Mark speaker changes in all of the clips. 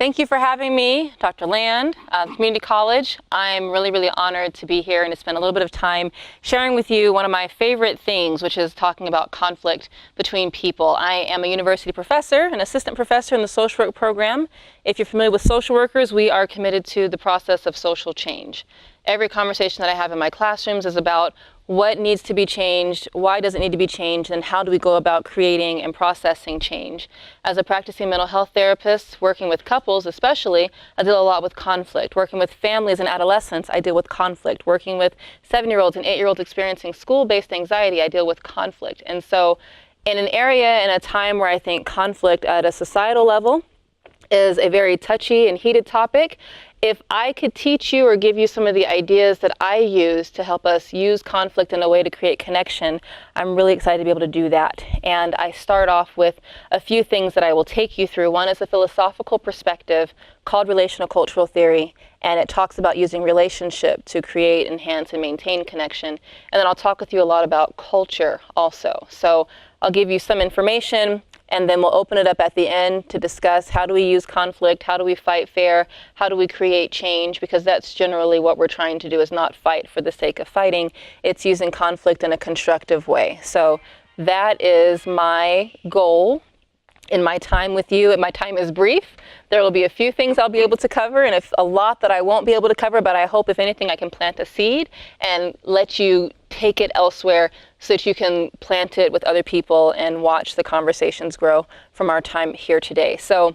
Speaker 1: Thank you for having me, Dr. Land, Community College. I'm really honored to be here and to spend a little bit of time sharing with you one of my favorite things, which is talking about conflict between people. I am a university professor, an assistant professor in the social work program. If you're familiar with social workers, we are committed to the process of social change. Every conversation that I have in my classrooms is about what needs to be changed, why does it need to be changed, and how do we go about creating and processing change. As a practicing mental health therapist, working with couples especially, I deal a lot with conflict. Working with families and adolescents, I deal with conflict. Working with 7-year-olds and 8-year-olds experiencing school-based anxiety, I deal with conflict. And so in an area and a time where I think conflict at a societal level is a very touchy and heated topic, if I could teach you or give you some of the ideas that I use to help us use conflict in a way to create connection, I'm really excited to be able to do that. And I start off with a few things that I will take you through. One is a philosophical perspective called Relational Cultural Theory, and it talks about using relationship to create, enhance, and maintain connection. And then I'll talk with you a lot about culture also. So I'll give you some information, and then we'll open it up at the end to discuss how do we use conflict, how do we fight fair, how do we create change, because that's generally what we're trying to do, is not fight for the sake of fighting. It's using conflict in a constructive way. So that is my goal in my time with you. And my time is brief. There will be a few things I'll be able to cover and a lot that I won't be able to cover, but I hope, if anything, I can plant a seed and let you take it elsewhere so that you can plant it with other people and watch the conversations grow from our time here today. So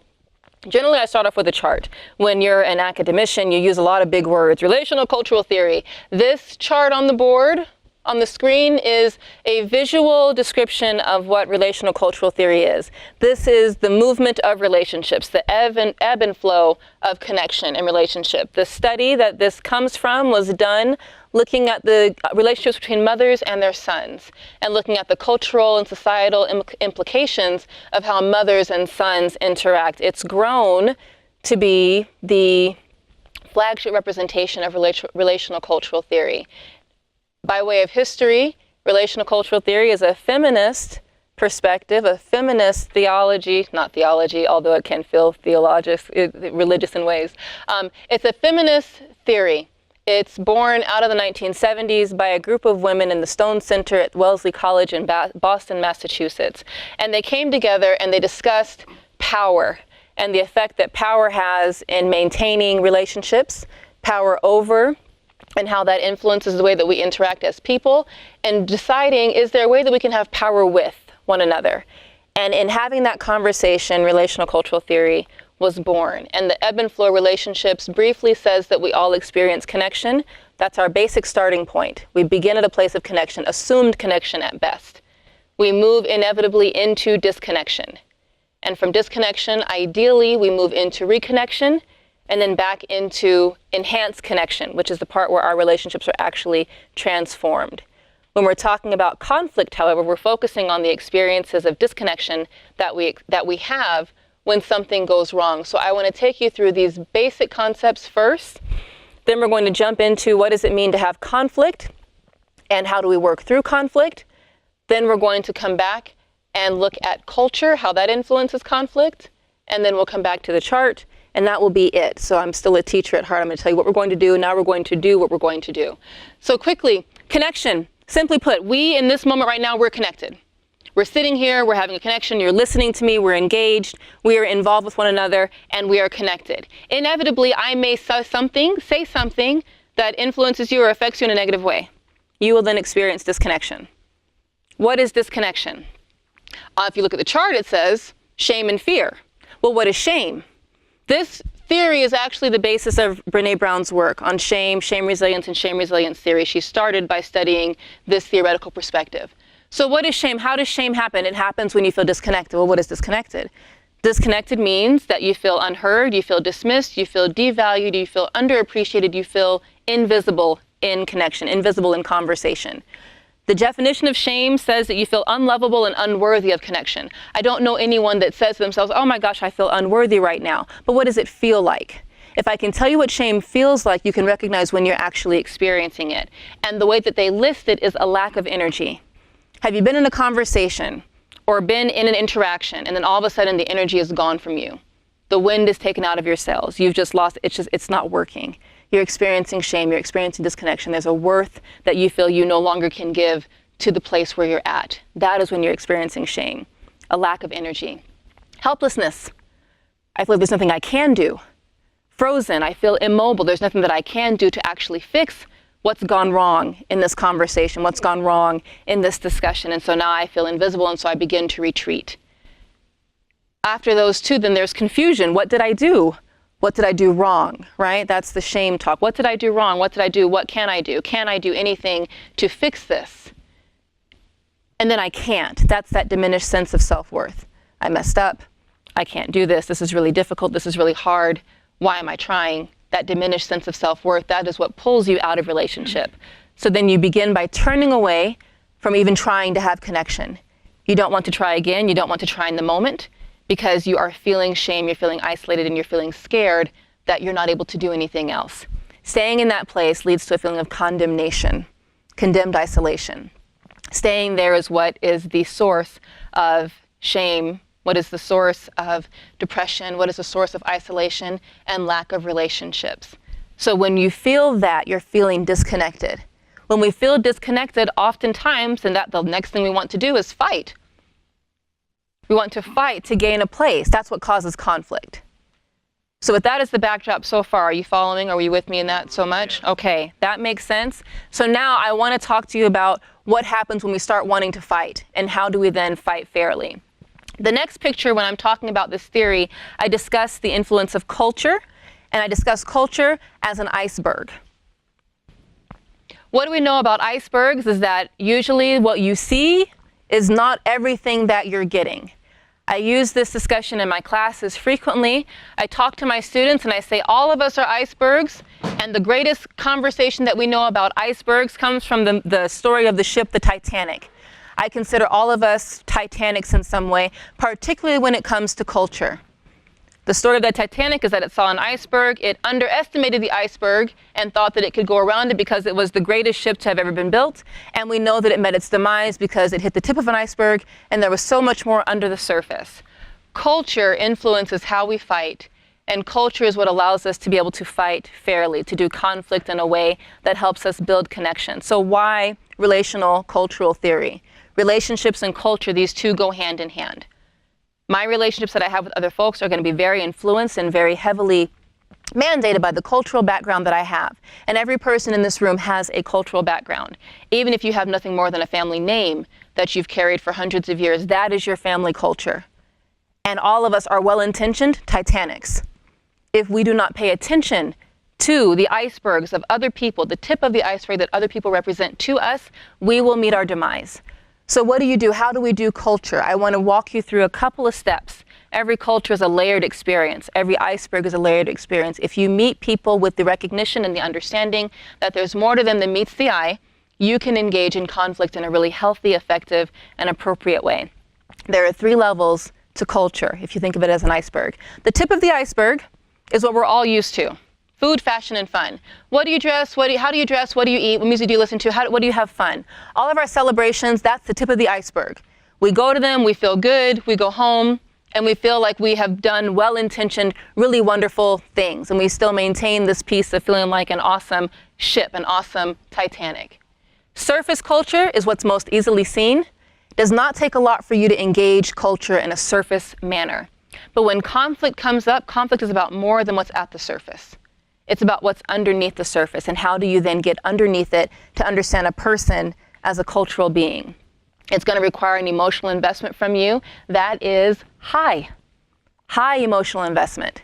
Speaker 1: generally, I start off with a chart. When you're an academician, you use a lot of big words. Relational cultural theory. This chart on the board, on the screen, is a visual description of what relational cultural theory is. This is the movement of relationships, the ebb and flow of connection and relationship. The study that this comes from was done looking at the relationships between mothers and their sons, and looking at the cultural and societal implications of how mothers and sons interact. It's grown to be the flagship representation of relational cultural theory. By way of history, relational cultural theory is a feminist perspective, a feminist theology, not theology, although it can feel religious in ways. It's a feminist theory. It's born out of the 1970s by a group of women in the Stone Center at Wellesley College in Boston, Massachusetts. And they came together and they discussed power and the effect that power has in maintaining relationships, power over, and how that influences the way that we interact as people, and deciding, is there a way that we can have power with one another? And in having that conversation, relational cultural theory was born. And the ebb and flow relationships briefly says that we all experience connection. That's our basic starting point. We begin at a place of connection, assumed connection at best. We move inevitably into disconnection. And from disconnection, ideally, we move into reconnection, and then back into enhanced connection, which is the part where our relationships are actually transformed. When we're talking about conflict, however, we're focusing on the experiences of disconnection that we have when something goes wrong. So I want to take you through these basic concepts first. Then we're going to jump into what does it mean to have conflict and how do we work through conflict. Then we're going to come back and look at culture, how that influences conflict. And then we'll come back to the chart. And that will be it. So I'm still a teacher at heart. I'm going to tell you what we're going to do. Now we're going to do what we're going to do. So quickly, connection. Simply put, we in this moment right now, we're connected. We're sitting here, we're having a connection, you're listening to me, we're engaged, we are involved with one another, and we are connected. Inevitably, I may say something that influences you or affects you in a negative way. You will then experience disconnection. What is disconnection? If you look at the chart, it says shame and fear. Well, what is shame? This theory is actually the basis of Brené Brown's work on shame, shame resilience, and shame resilience theory. She started by studying this theoretical perspective. So what is shame? How does shame happen? It happens when you feel disconnected. Well, what is disconnected? Disconnected means that you feel unheard, you feel dismissed, you feel devalued, you feel underappreciated, you feel invisible in connection, invisible in conversation. The definition of shame says that you feel unlovable and unworthy of connection. I don't know anyone that says to themselves, oh my gosh, I feel unworthy right now. But what does it feel like? If I can tell you what shame feels like, you can recognize when you're actually experiencing it. And the way that they list it is a lack of energy. Have you been in a conversation or been in an interaction and then all of a sudden the energy is gone from you? The wind is taken out of your sails. You've just lost, it's not working. You're experiencing shame, you're experiencing disconnection. There's a worth that you feel you no longer can give to the place where you're at. That is when you're experiencing shame, a lack of energy. Helplessness. I feel like there's nothing I can do. Frozen, I feel immobile. There's nothing that I can do to actually fix what's gone wrong in this conversation, what's gone wrong in this discussion. And so now I feel invisible, and so I begin to retreat. After those two, then there's confusion. What did I do? What did I do wrong, right? That's the shame talk. What did I do wrong? What did I do? What can I do? Can I do anything to fix this? And then I can't. That's that diminished sense of self-worth. I messed up. I can't do this. This is really difficult. This is really hard. Why am I trying? That diminished sense of self-worth, that is what pulls you out of relationship. So then you begin by turning away from even trying to have connection. You don't want to try again. You don't want to try in the moment, because you are feeling shame, you're feeling isolated, and you're feeling scared that you're not able to do anything else. Staying in that place leads to a feeling of condemnation, condemned isolation. Staying there is what is the source of shame, what is the source of depression, what is the source of isolation and lack of relationships. So when you feel that, you're feeling disconnected. When we feel disconnected, oftentimes, and that the next thing we want to do is fight. We want to fight to gain a place. That's what causes conflict. So with that as the backdrop so far, are you following? Are you with me in that so much? Okay, that makes sense. So now I want to talk to you about what happens when we start wanting to fight, and how do we then fight fairly. The next picture, when I'm talking about this theory, I discuss the influence of culture, and I discuss culture as an iceberg. What do we know about icebergs is that usually what you see is not everything that you're getting. I use this discussion in my classes frequently. I talk to my students and I say, all of us are icebergs, and the greatest conversation that we know about icebergs comes from the story of the ship, the Titanic. I consider all of us Titanics in some way, particularly when it comes to culture. The story of the Titanic is that it saw an iceberg, it underestimated the iceberg and thought that it could go around it because it was the greatest ship to have ever been built, and we know that it met its demise because it hit the tip of an iceberg and there was so much more under the surface. Culture influences how we fight, and culture is what allows us to be able to fight fairly, to do conflict in a way that helps us build connection. So why relational cultural theory? Relationships and culture, these two go hand in hand. My relationships that I have with other folks are going to be very influenced and very heavily mandated by the cultural background that I have. And every person in this room has a cultural background. Even if you have nothing more than a family name that you've carried for hundreds of years, that is your family culture. And all of us are well-intentioned Titanics. If we do not pay attention to the icebergs of other people, the tip of the iceberg that other people represent to us, we will meet our demise. So what do you do? How do we do culture? I want to walk you through a couple of steps. Every culture is a layered experience. Every iceberg is a layered experience. If you meet people with the recognition and the understanding that there's more to them than meets the eye, you can engage in conflict in a really healthy, effective, and appropriate way. There are 3 levels to culture, if you think of it as an iceberg. The tip of the iceberg is what we're all used to. Food, fashion, and fun. What do you dress? How do you dress? What do you eat? What music do you listen to? What do you have fun? All of our celebrations, that's the tip of the iceberg. We go to them, we feel good, we go home, and we feel like we have done well-intentioned, really wonderful things. And we still maintain this piece of feeling like an awesome ship, an awesome Titanic. Surface culture is what's most easily seen. It does not take a lot for you to engage culture in a surface manner. But when conflict comes up, conflict is about more than what's at the surface. It's about what's underneath the surface, and how do you then get underneath it to understand a person as a cultural being. It's going to require an emotional investment from you that is high emotional investment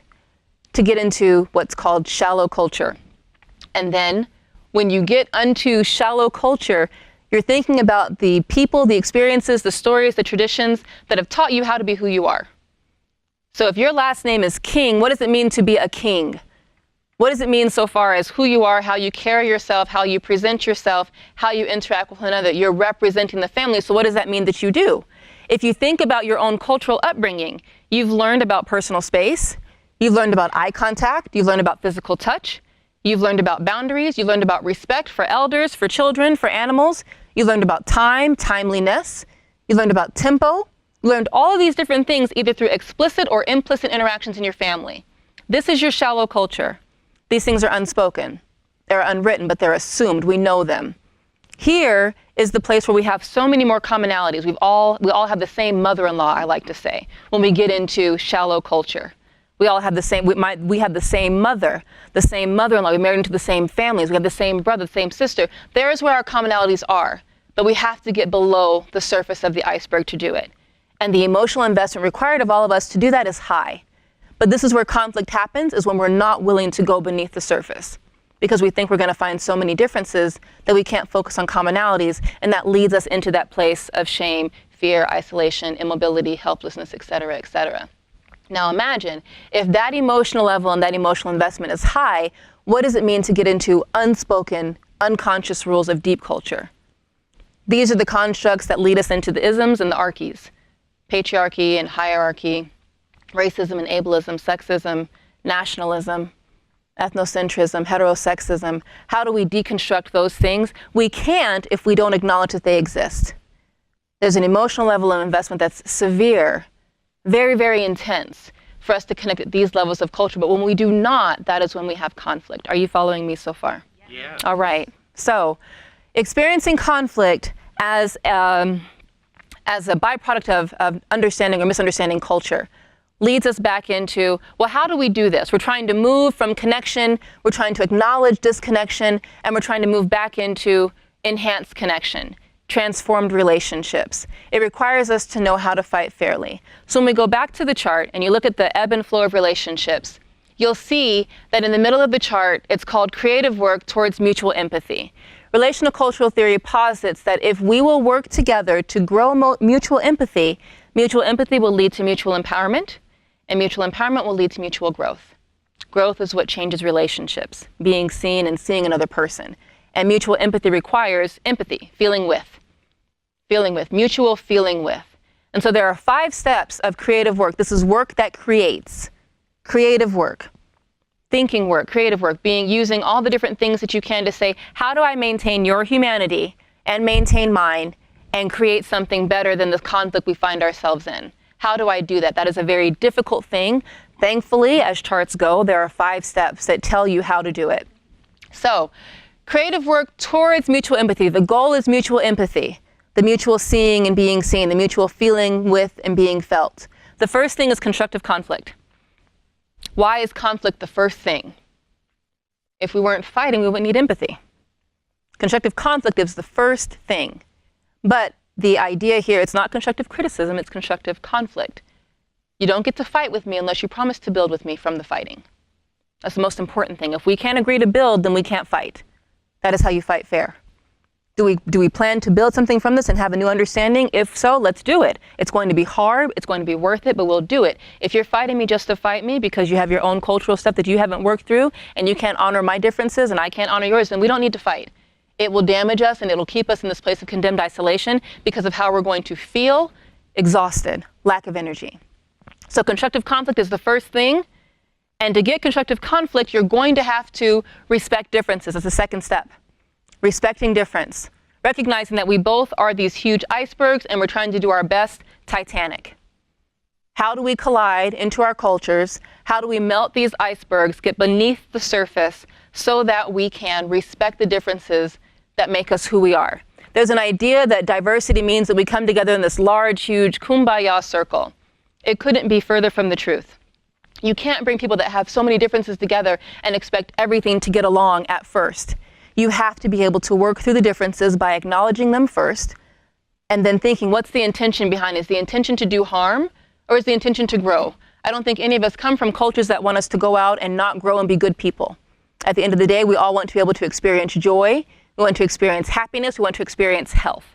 Speaker 1: to get into what's called shallow culture. And then when you get into shallow culture, you're thinking about the people, the experiences, the stories, the traditions that have taught you how to be who you are. So if your last name is King, what does it mean to be a king? What does it mean so far as who you are, how you carry yourself, how you present yourself, how you interact with one another? You're representing the family, so what does that mean that you do? If you think about your own cultural upbringing, you've learned about personal space, you've learned about eye contact, you've learned about physical touch, you've learned about boundaries, you've learned about respect for elders, for children, for animals, you've learned about time, timeliness, you've learned about tempo, You learned all of these different things either through explicit or implicit interactions in your family. This is your shallow culture. These things are unspoken. They're unwritten, but they're assumed. We know them. Here is the place where we have so many more commonalities. We all have the same mother-in-law, I like to say, when we get into shallow culture. We all have the same, we have the same mother, the same mother-in-law. We married into the same families. We have the same brother, the same sister. There's where our commonalities are, but we have to get below the surface of the iceberg to do it. And the emotional investment required of all of us to do that is high. But this is where conflict happens, is when we're not willing to go beneath the surface, because we think we're going to find so many differences that we can't focus on commonalities, and that leads us into that place of shame, fear, isolation, immobility, helplessness, et cetera, et cetera. Now imagine, if that emotional level and that emotional investment is high, what does it mean to get into unspoken, unconscious rules of deep culture? These are the constructs that lead us into the isms and the archies. Patriarchy and hierarchy, racism and ableism, sexism, nationalism, ethnocentrism, heterosexism. How do we deconstruct those things? We can't if we don't acknowledge that they exist. There's an emotional level of investment that's severe, very, very intense for us to connect at these levels of culture. But when we do not, that is when we have conflict. Are you following me so far?
Speaker 2: Yeah.
Speaker 1: All right. So experiencing conflict as a byproduct of understanding or misunderstanding culture leads us back into, well, how do we do this? We're trying to move from connection, we're trying to acknowledge disconnection, and we're trying to move back into enhanced connection, transformed relationships. It requires us to know how to fight fairly. So when we go back to the chart and you look at the ebb and flow of relationships, you'll see that in the middle of the chart, it's called creative work towards mutual empathy. Relational cultural theory posits that if we will work together to grow mutual empathy will lead to mutual empowerment, and mutual empowerment will lead to mutual growth. Growth is what changes relationships, being seen and seeing another person. And mutual empathy requires empathy, feeling with, mutual feeling with. And so there are 5 steps of creative work. This is work that creates. Creative work, thinking work, creative work, using all the different things that you can to say, how do I maintain your humanity and maintain mine and create something better than the conflict we find ourselves in? How do I do that? That is a very difficult thing. Thankfully, as charts go, there are 5 steps that tell you how to do it. So, creative work towards mutual empathy. The goal is mutual empathy, the mutual seeing and being seen, the mutual feeling with and being felt. The first thing is constructive conflict. Why is conflict the first thing? If we weren't fighting, we wouldn't need empathy. Constructive conflict is the first thing. But the idea here, it's not constructive criticism, it's constructive conflict. You don't get to fight with me unless you promise to build with me from the fighting. That's the most important thing. If we can't agree to build, then we can't fight. That is how you fight fair. Do we plan to build something from this and have a new understanding? If so, let's do it. It's going to be hard, it's going to be worth it, but we'll do it. If you're fighting me just to fight me because you have your own cultural stuff that you haven't worked through and you can't honor my differences and I can't honor yours, then we don't need to fight. It will damage us and it'll keep us in this place of condemned isolation because of how we're going to feel exhausted, lack of energy. So constructive conflict is the first thing. And to get constructive conflict, you're going to have to respect differences. That's the second step. Respecting difference. Recognizing that we both are these huge icebergs and we're trying to do our best Titanic. How do we collide into our cultures? How do we melt these icebergs, get beneath the surface so that we can respect the differences that make us who we are? There's an idea that diversity means that we come together in this large, huge kumbaya circle. It couldn't be further from the truth. You can't bring people that have so many differences together and expect everything to get along at first. You have to be able to work through the differences by acknowledging them first and then thinking, what's the intention behind it? Is the intention to do harm or is the intention to grow? I don't think any of us come from cultures that want us to go out and not grow and be good people. At the end of the day, we all want to be able to experience joy. We want to experience happiness. We want to experience health.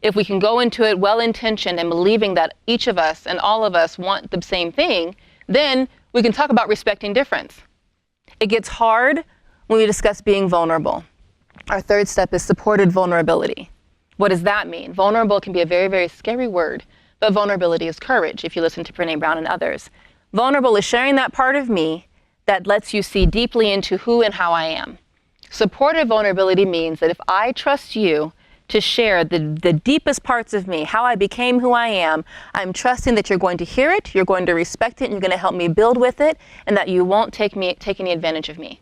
Speaker 1: If we can go into it well-intentioned and believing that each of us and all of us want the same thing, then we can talk about respecting difference. It gets hard when we discuss being vulnerable. Our third step is supported vulnerability. What does that mean? Vulnerable can be a very, very scary word, but vulnerability is courage, if you listen to Brené Brown and others. Vulnerable is sharing that part of me that lets you see deeply into who and how I am. Supported vulnerability means that if I trust you to share the deepest parts of me, how I became who I am, I'm trusting that you're going to hear it, you're going to respect it, and you're going to help me build with it, and that you won't take any advantage of me,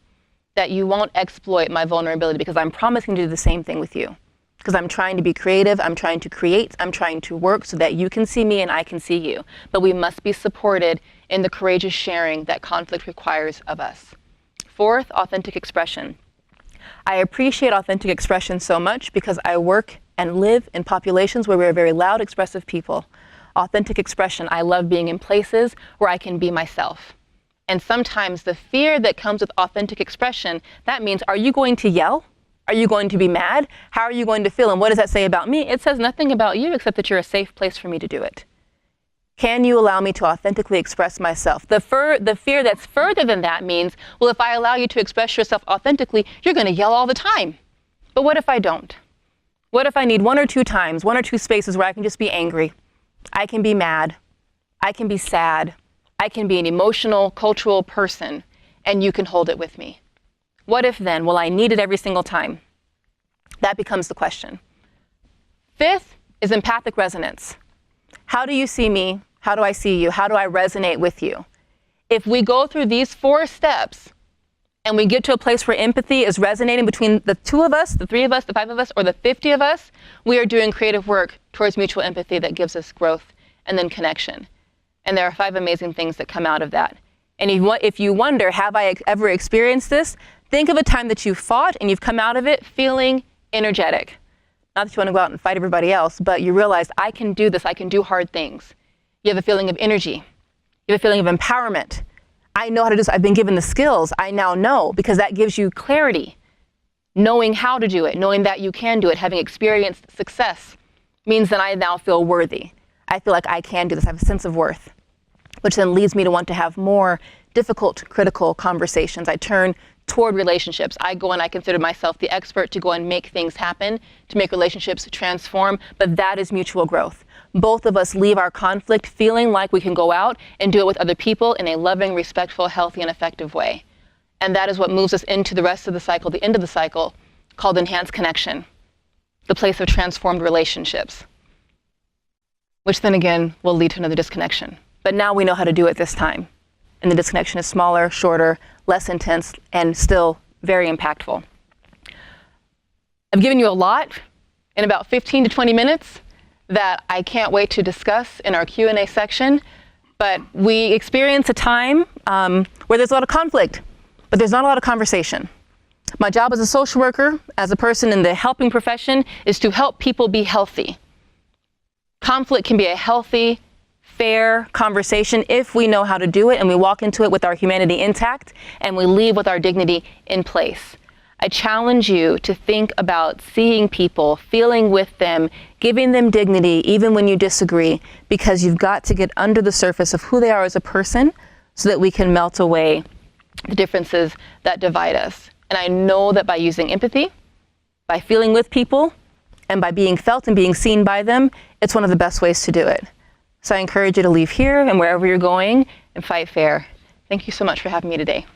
Speaker 1: that you won't exploit my vulnerability, because I'm promising to do the same thing with you. Because I'm trying to be creative, I'm trying to create, I'm trying to work so that you can see me and I can see you. But we must be supported in the courageous sharing that conflict requires of us. Fourth, authentic expression. I appreciate authentic expression so much because I work and live in populations where we're very loud, expressive people. Authentic expression, I love being in places where I can be myself. And sometimes the fear that comes with authentic expression, that means, are you going to yell? Are you going to be mad? How are you going to feel? And what does that say about me? It says nothing about you except that you're a safe place for me to do it. Can you allow me to authentically express myself? The fear that's further than that means, well, if I allow you to express yourself authentically, you're going to yell all the time. But what if I don't? What if I need 1 or 2 times, 1 or 2 spaces where I can just be angry? I can be mad. I can be sad. I can be an emotional, cultural person, and you can hold it with me. What if then? Will I need it every single time? That becomes the question. Fifth is empathic resonance. How do you see me? How do I see you? How do I resonate with you? If we go through these 4 steps and we get to a place where empathy is resonating between the 2 of us, the 3 of us, the 5 of us, or the 50 of us, we are doing creative work towards mutual empathy that gives us growth and then connection. And there are 5 amazing things that come out of that. And if you wonder, have I ever experienced this? Think of a time that you fought and you've come out of it feeling energetic. Not that you want to go out and fight everybody else, but you realize, I can do this, I can do hard things. You have a feeling of energy. You have a feeling of empowerment. I know how to do this. I've been given the skills. I now know, because that gives you clarity. Knowing how to do it, knowing that you can do it, having experienced success means that I now feel worthy. I feel like I can do this. I have a sense of worth, which then leads me to want to have more difficult, critical conversations. I turn toward relationships. I go and I consider myself the expert to go and make things happen, to make relationships transform, but that is mutual growth. Both of us leave our conflict feeling like we can go out and do it with other people in a loving, respectful, healthy, and effective way. And that is what moves us into the rest of the cycle, the end of the cycle, called enhanced connection, the place of transformed relationships, which then again will lead to another disconnection. But now we know how to do it this time. And the disconnection is smaller, shorter, less intense, and still very impactful. I've given you a lot in about 15 to 20 minutes that I can't wait to discuss in our Q&A section. But we experience a time where there's a lot of conflict, but there's not a lot of conversation. My job as a social worker, as a person in the helping profession, is to help people be healthy. Conflict can be a healthy, fair conversation if we know how to do it and we walk into it with our humanity intact and we leave with our dignity in place. I challenge you to think about seeing people, feeling with them, giving them dignity even when you disagree, because you've got to get under the surface of who they are as a person so that we can melt away the differences that divide us. And I know that by using empathy, by feeling with people, and by being felt and being seen by them, it's one of the best ways to do it. So I encourage you to leave here and wherever you're going and fight fair. Thank you so much for having me today.